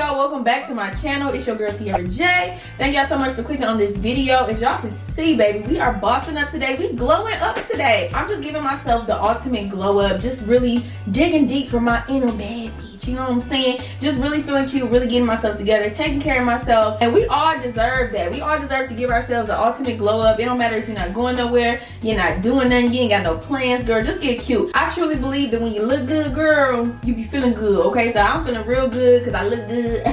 y'all, welcome back to my channel. It's your girl Tierra J. Thank y'all so much for clicking on this video. As y'all can see, baby, we are bossing up today. We glowing up today. I'm just giving myself the ultimate glow up, just really digging deep for my inner bad bitch. You know what I'm saying? Just really feeling cute, really getting myself together, taking care of myself. And we all deserve that. We all deserve to give ourselves the ultimate glow up. It don't matter if you're not going nowhere, you're not doing nothing, you ain't got no plans, girl. Just get cute. I truly believe that when you look good, girl, you be feeling good. Okay, so I'm feeling real good because I look good.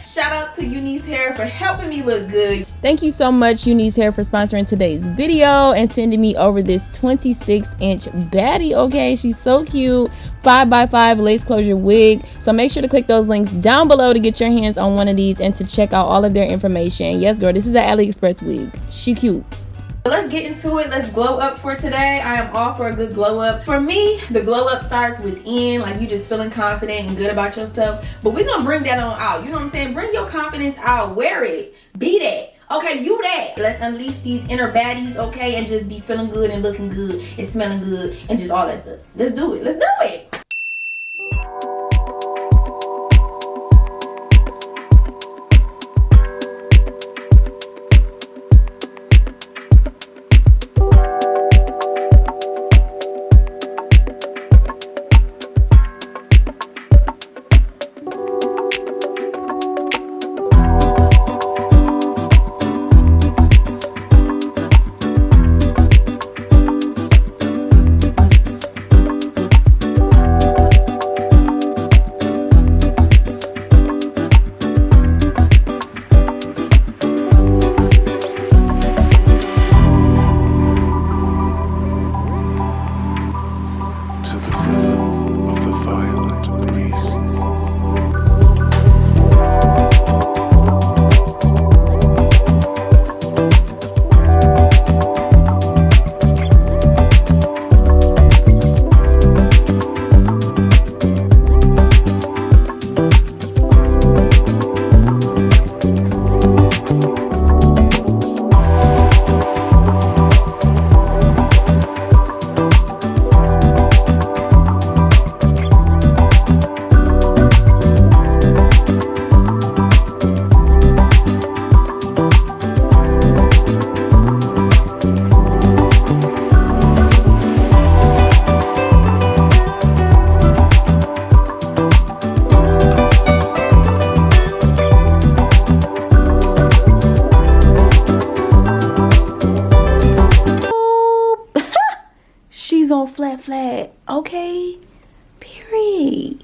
Shout out to UNice Hair for helping me look good. Thank you so much, UNice Hair, for sponsoring today's video and sending me over this 26-inch baddie. Okay, she's so cute. 5x5 lace closure wig. So make sure to click those links down below to get your hands on one of these and to check out all of their information. Yes, girl, this is an AliExpress wig. She cute. Let's get into it. Let's glow up for today. I am all for a good glow up. For me, the glow up starts within, like you just feeling confident and good about yourself. But we're gonna bring that on out. You know what I'm saying? Bring your confidence out. Wear it. Be that. Okay, you that. Let's unleash these inner baddies, okay, and just be feeling good and looking good and smelling good and just all that stuff. Let's do it. Let's do it. On flat, okay, period.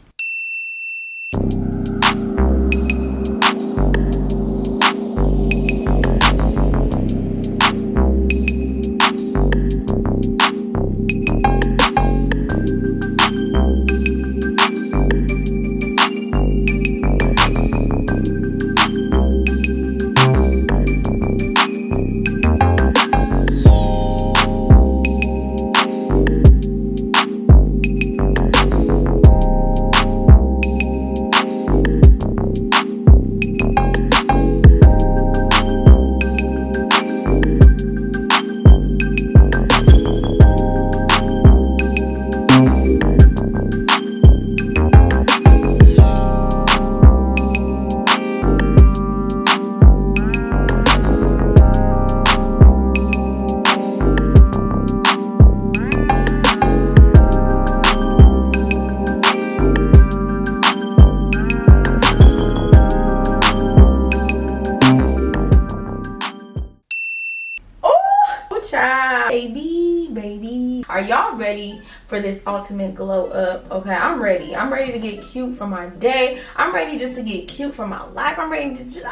Baby, are y'all ready for this ultimate glow up? Okay, I'm ready to get cute for my day. I'm ready just to get cute for my life. I'm just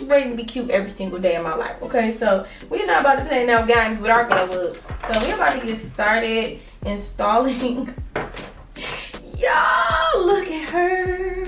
ready to be cute every single day of my life. Okay, so we're not about to play no games with our glow up. So we're about to get started installing. Y'all, look at her.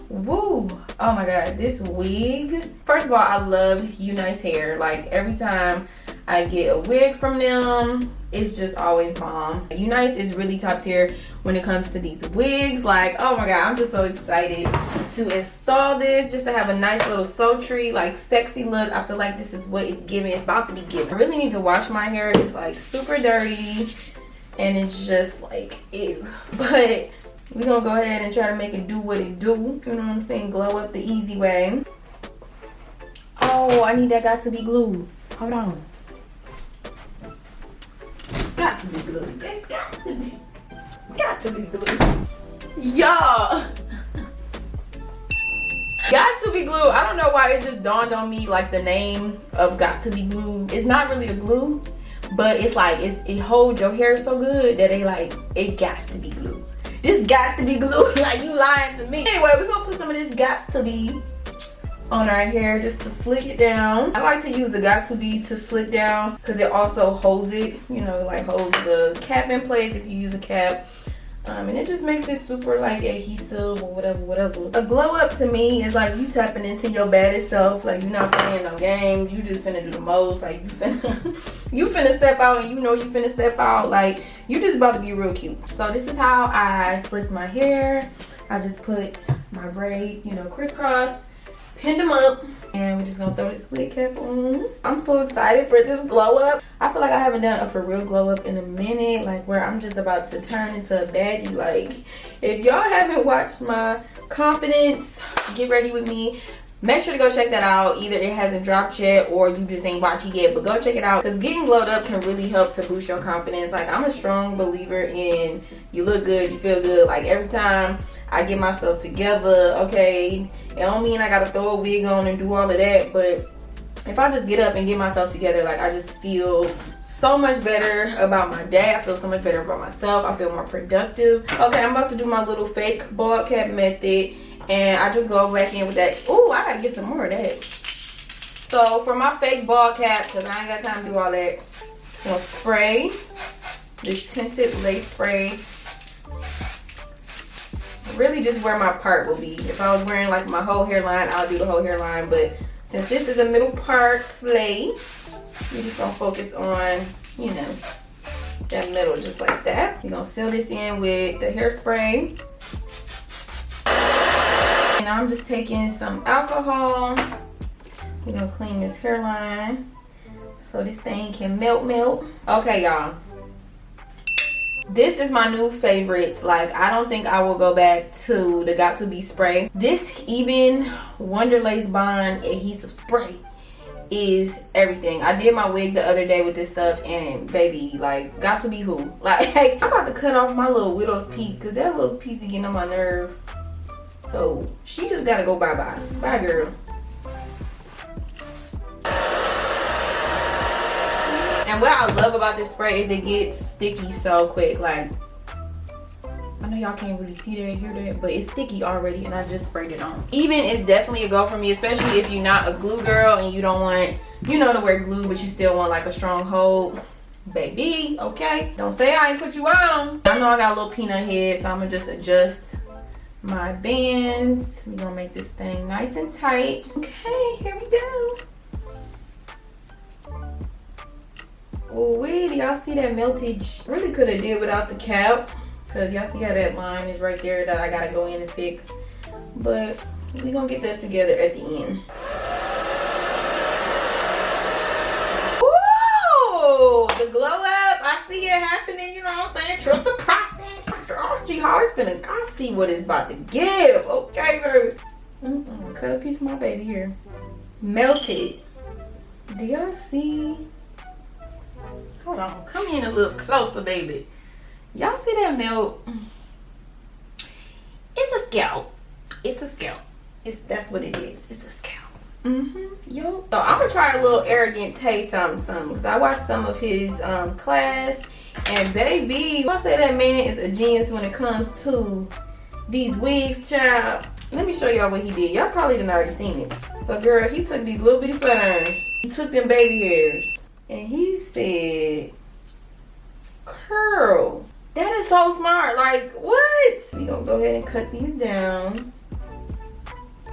Woo. Oh my god, this wig. First of all, I love UNice Hair. Like, every time I get a wig from them, it's just always bomb. UNice is really top tier when it comes to these wigs. Like, oh my god, I'm just so excited to install this, just to have a nice little sultry, like, sexy look. I feel like this is what it's giving. It's about to be given. I really need to wash my hair. It's like super dirty and it's just like ew. But We're gonna go ahead and try to make it do what it do. You know what I'm saying? Glow up the easy way. Oh, I need that got to be glue. Hold on. Got to be glue. It's got to be. Got to be glue. Y'all. Got to be glue. I don't know why it just dawned on me like the name of got to be glue. It's not really a glue, but it's like it holds your hair so good that they like it got to be glue. This got to be glue. Like you lying to me. Anyway, we're gonna put some of this got to be on our hair just to slick it down. I like to use the got to be to slick down because it also holds it, you know, like holds the cap in place if you use a cap. And it just makes it super like adhesive or whatever. A glow up to me is like you tapping into your baddest self. Like you're not playing no games. You just finna do the most. Like you finna step out and you know you finna step out. Like you just about to be real cute. So this is how I slicked my hair. I just put my braids, you know, crisscross, pinned them up, and we're just gonna throw this wig cap on. I'm so excited for this glow up. I feel like I haven't done a for real glow up in a minute, like where I'm just about to turn into a baddie. Like if y'all haven't watched my confidence get ready with me, make sure to go check that out. Either it hasn't dropped yet or you just ain't watched it yet, but go check it out because getting glowed up can really help to boost your confidence. Like I'm a strong believer in you look good, you feel good. Like every time I get myself together, okay, it don't mean I gotta throw a wig on and do all of that, but if I just get up and get myself together, like I just feel so much better about my day. I feel so much better about myself. I feel more productive. Okay, I'm about to do my little fake bald cap method, and I just go back in with that. Ooh, I gotta get some more of that. So for my fake bald cap, because I ain't got time to do all that, I'm gonna spray this tinted lace spray. Really just where my part will be. If I was wearing like my whole hairline, I'll do the whole hairline, but since this is a middle part slay, we're just gonna focus on, you know, that middle just like that. We're gonna seal this in with the hairspray. And I'm just taking some alcohol. We're gonna clean this hairline so this thing can melt. Okay, y'all. This is my new favorite. Like I don't think I will go back to the got to be spray. This Eben Wonder Lace Bond adhesive spray is everything. I did my wig the other day with this stuff and baby, like got to be who? Like I'm about to cut off my little widow's peak because that little piece be getting on my nerve. So she just gotta go bye-bye. Bye girl. And what I love about this spray is it gets sticky so quick. Like, I know y'all can't really see that, hear that, but it's sticky already and I just sprayed it on. Eben is definitely a go for me, especially if you're not a glue girl and you don't want, you know, to wear glue, but you still want like a strong hold. Baby, okay? Don't say I ain't put you on. I know I got a little peanut head, so I'm gonna just adjust my bands. We're gonna make this thing nice and tight. Okay, here we go. Oh wait, y'all see that meltage? Really could have did without the cap, because y'all see how that line is right there that I gotta go in and fix. But we gonna get that together at the end. Whoa, the glow up, I see it happening, you know what I'm saying? Trust the process. I see what it's about to give. Okay, baby. I'm gonna cut a piece of my baby here. Melted. Do y'all see? Hold on, come in a little closer, baby. Y'all see that melt? It's a scalp. It's a scalp. That's what it is. It's a scalp. Yo. So I'm gonna try a little Arrogant Tay something, because I watched some of his class, and baby, I say that man is a genius when it comes to these wigs, child. Let me show y'all what he did. Y'all probably done already seen it. So girl, he took these little bitty flat irons. He took them baby hairs. And he said, curl. That is so smart. Like, what? We gonna go ahead and cut these down.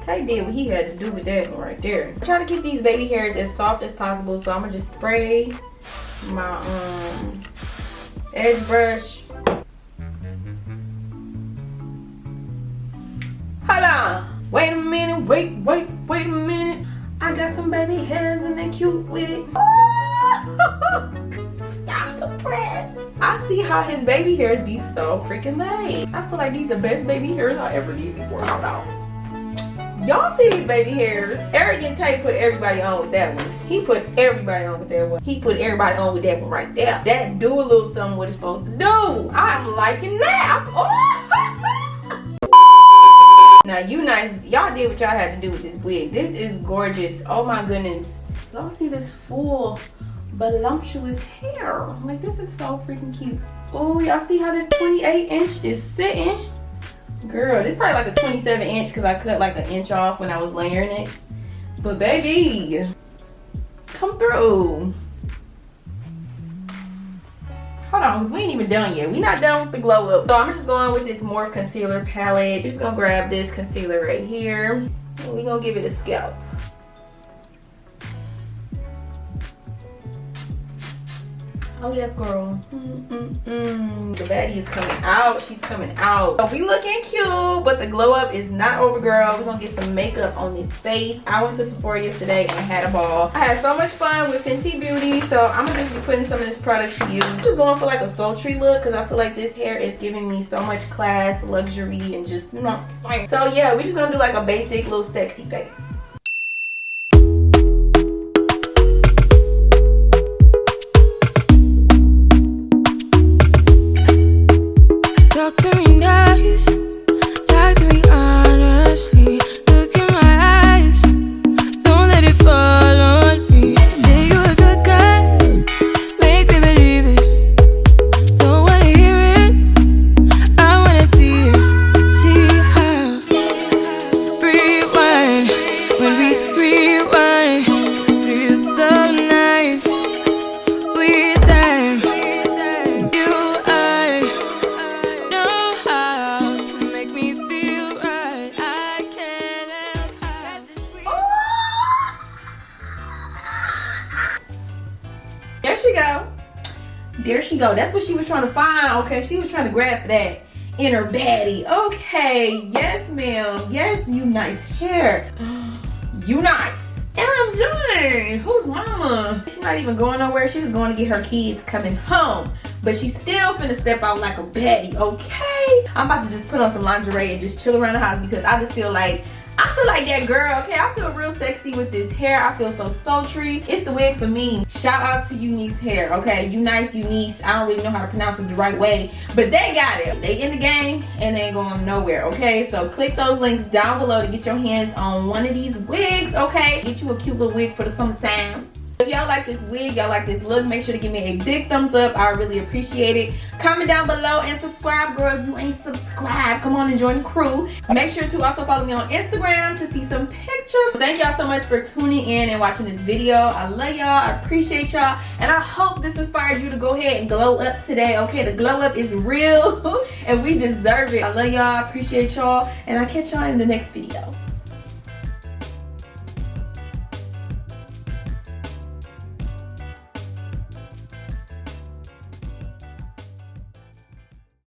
Tay did what he had to do with that one right there. I try to keep these baby hairs as soft as possible, so I'm gonna just spray my edge brush. Hold on. Wait a minute. Wait a minute. I got some baby hairs and they cute with it. Stop depressed. I see how his baby hairs be so freaking laid. I feel like these are the best baby hairs I ever did before. I don't know. Y'all see these baby hairs? Arrogant Tay put everybody on with that one. He put everybody on with that one. He put everybody on with that one right there. That do a little something what it's supposed to do. I'm liking that. Now, UNice, y'all did what y'all had to do with this wig. This is gorgeous. Oh my goodness. Y'all see this full, voluptuous hair. Like, this is so freaking cute. Oh, y'all see how this 28-inch is sitting? Girl, this is probably like a 27-inch because I cut like an inch off when I was layering it. But baby, come through. Hold on, because we ain't even done yet. We not done with the glow up. So I'm just going with this Morphe concealer palette. Just gonna grab this concealer right here. And we gonna give it a scalp. Oh yes, girl. The baddie is coming out. She's coming out. So we looking cute, but the glow up is not over, girl. We're gonna get some makeup on this face. I went to Sephora yesterday and had a ball. I had so much fun with Fenty Beauty, so I'm gonna just be putting some of this product to use. I'm just going for like a sultry look because I feel like this hair is giving me so much class, luxury, and just, you know, fine. So yeah, we're just gonna do like a basic little sexy face. Talk to me nice, talk to me honestly. Look in my eyes, don't let it fall on me. Say you a good guy, make me believe it. Don't wanna hear it, I wanna see it. See how rewind, when we rewind, feels so nice. We time, you I know how to make me feel right. I can't help how this sweet. There she go. There she go. That's what she was trying to find. Okay, she was trying to grab for that inner baddie. Okay, yes ma'am. Yes, UNice hair. UNice. MJ, who's mama? She's not even going nowhere. She's just going to get her kids coming home. But she's still finna step out like a baddie, okay? I'm about to just put on some lingerie and just chill around the house because I just feel like that girl, okay? I feel real sexy with this hair. I feel so sultry. It's the wig for me. Shout out to UNice hair, okay? UNice, UNice. I don't really know how to pronounce it the right way, but they got it. They in the game and they ain't going nowhere, okay? So click those links down below to get your hands on one of these wigs, okay? Get you a cute little wig for the summertime. If y'all like this wig, y'all like this look, make sure to give me a big thumbs up. I really appreciate it. Comment down below and subscribe, girl. If you ain't subscribed, come on and join the crew. Make sure to also follow me on Instagram to see some pictures. Thank y'all so much for tuning in and watching this video. I love y'all. I appreciate y'all. And I hope this inspired you to go ahead and glow up today, okay? The glow up is real and we deserve it. I love y'all. I appreciate y'all. And I'll catch y'all in the next video.